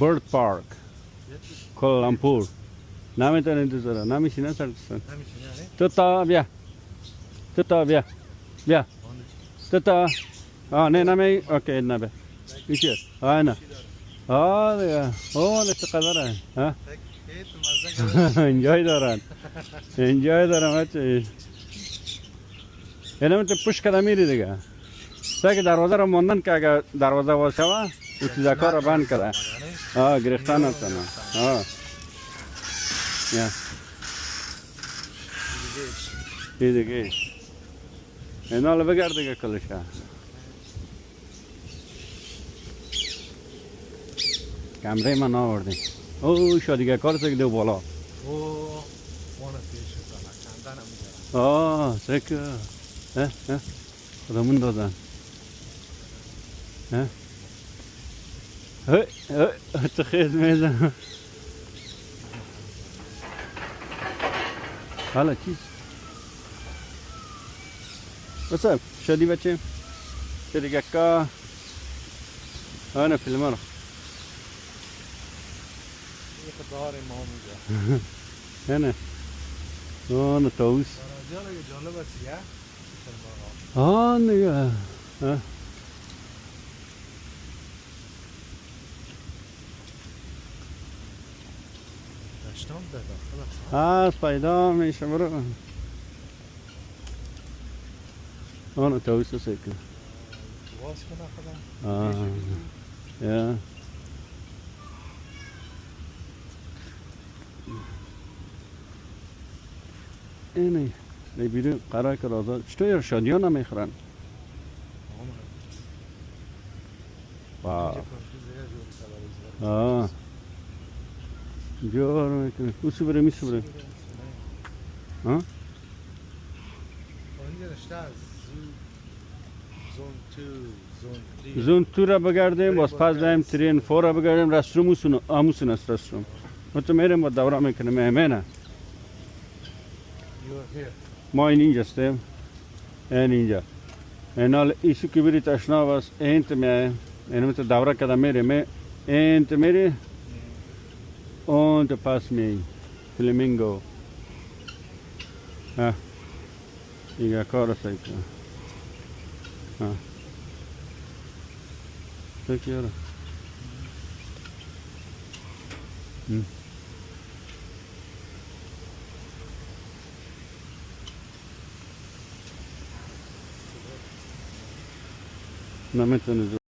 bird park kuala lumpur نمی تونی تو زره نمیشینه سرتون تو تا بیا تو تا بیا بیا تو تا نه نمی اوکی نه بیا میشه نه دیگه نه چقدره ها انجای دارن انجای دارن بچه اینم تو پوش کده میری دیگه سعی که دروازه رو ماندن که اگر دروازه باز شوه او چیزا کار رو بند کرده گرفتن هستن یا دیگه اینا رو بگرد دیگه کلشه کمره من آوردی او شادیگه کار سکده بالا سکه خودمون دادن چه خیز میزن حالا چیز بسه شادی بچه شادیگه که آنه فیلم رو دار امام میگه نه نه توس جالب است نگاه داشتم بده خلاص پیدا میشه برو توس سکه واس کنه خدا یا اینه بیرون قرار که رازا چطور ارشادی ها نمیخورن جور میکنه او سو می سو بره زون 2 را بگردیم باز پس دایم 3 و 4 را بگردیم رستروم آموسون است رستروم تو میریم با دوره میکنیم همینه ما اینجا هستیم اینجا اینال ایشو که بری تشنا بس اینت میایم اینم تو دوره کده میریم اینت میری اون تو پاس میایی فلامینگو دیگه کار سایت تو کیاره نمیتونی